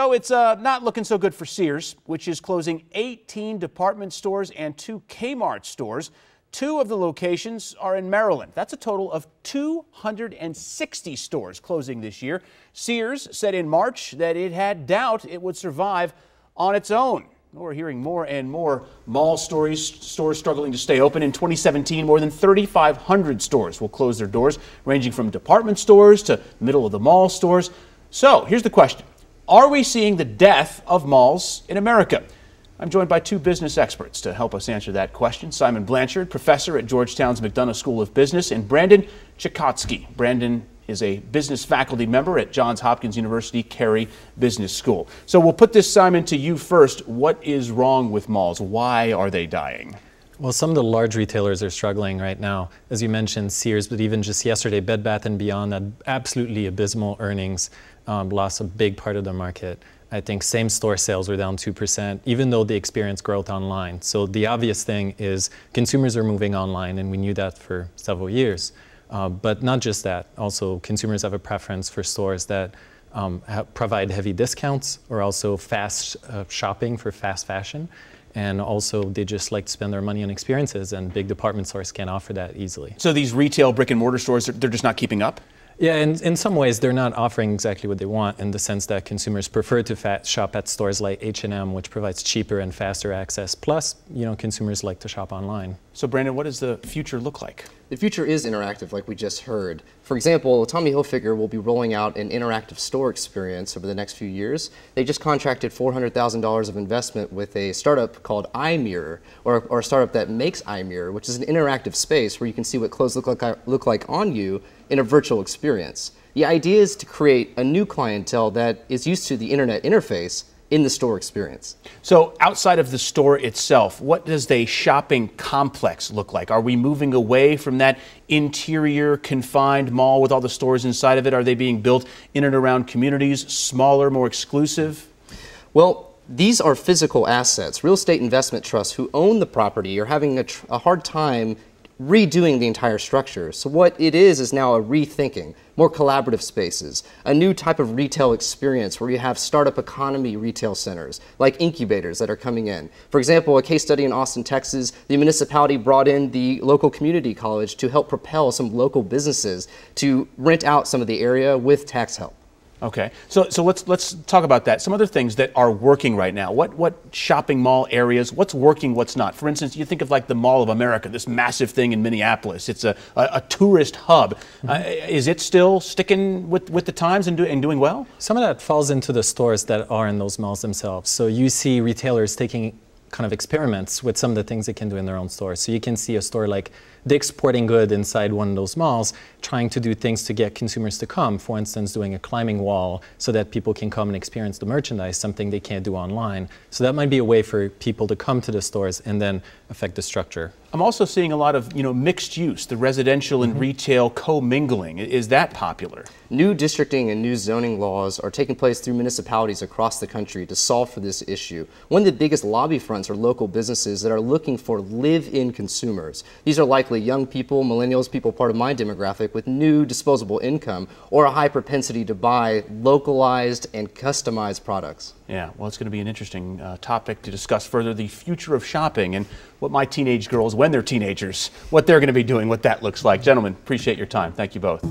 So it's not looking so good for Sears, which is closing 18 department stores and 2 Kmart stores. 2 of the locations are in Maryland. That's a total of 260 stores closing this year. Sears said in March that it had doubt it would survive on its own. We're hearing more and more mall stores struggling to stay open. In 2017, more than 3,500 stores will close their doors, ranging from department stores to middle of the mall stores. So here's the question. Are we seeing the death of malls in America? I'm joined by 2 business experts to help us answer that question. Simon Blanchard, professor at Georgetown's McDonough School of Business, and Brandon Chakotski. Brandon is a business faculty member at Johns Hopkins University Carey Business School. So we'll put this, Simon, to you first. What is wrong with malls? Why are they dying? Well, some of the large retailers are struggling right now. As you mentioned, Sears, but even just yesterday, Bed Bath & Beyond had absolutely abysmal earnings, lost a big part of the market. I think same-store sales were down 2%, even though they experienced growth online. So the obvious thing is consumers are moving online, and we knew that for several years. But not just that. Also, consumers have a preference for stores that provide heavy discounts or also fast shopping for fast fashion. And also, they just like to spend their money on experiences, and big department stores can't offer that easily. So these retail brick-and-mortar stores, they're just not keeping up? Yeah, and in some ways, they're not offering exactly what they want, in the sense that consumers prefer to shop at stores like H&M, which provides cheaper and faster access. Plus, consumers like to shop online. So, Brandon, what does the future look like? The future is interactive, like we just heard. For example, Tommy Hilfiger will be rolling out an interactive store experience over the next few years. They just contracted $400,000 of investment with a startup called iMirror, or a startup that makes iMirror, which is an interactive space where you can see what clothes look like on you in a virtual experience. The idea is to create a new clientele that is used to the internet interface in the store experience. So outside of the store itself, what does a shopping complex look like? Are we moving away from that interior confined mall with all the stores inside of it? Are they being built in and around communities, smaller, more exclusive? Well, these are physical assets. Real estate investment trusts who own the property are having a hard time redoing the entire structure. So what it is now a rethinking, more collaborative spaces, a new type of retail experience where you have startup economy retail centers, like incubators that are coming in. For example, a case study in Austin, Texas, the municipality brought in the local community college to help propel some local businesses to rent out some of the area with tax help. Okay, so let's talk about that. Some other things that are working right now. What shopping mall areas, what's working, what's not? For instance, you think of like the Mall of America, this massive thing in Minneapolis. It's a tourist hub. Is it still sticking with the times and doing well? Some of that falls into the stores that are in those malls themselves. So you see retailers taking kind of experiments with some of the things they can do in their own stores. So you can see a store like Dick's Sporting Goods inside one of those malls trying to do things to get consumers to come. For instance, doing a climbing wall so that people can come and experience the merchandise, something they can't do online. So that might be a way for people to come to the stores and then affect the structure. I'm also seeing a lot of mixed use, the residential and retail commingling. Is that popular? New districting and new zoning laws are taking place through municipalities across the country to solve for this issue. One of the biggest lobby fronts are local businesses that are looking for live-in consumers. These are likely young people, millennials, people part of my demographic with new disposable income or a high propensity to buy localized and customized products. Yeah, well, it's going to be an interesting topic to discuss further, the future of shopping and what my teenage girls, when they're teenagers, what they're going to be doing, what that looks like. Gentlemen, appreciate your time. Thank you both.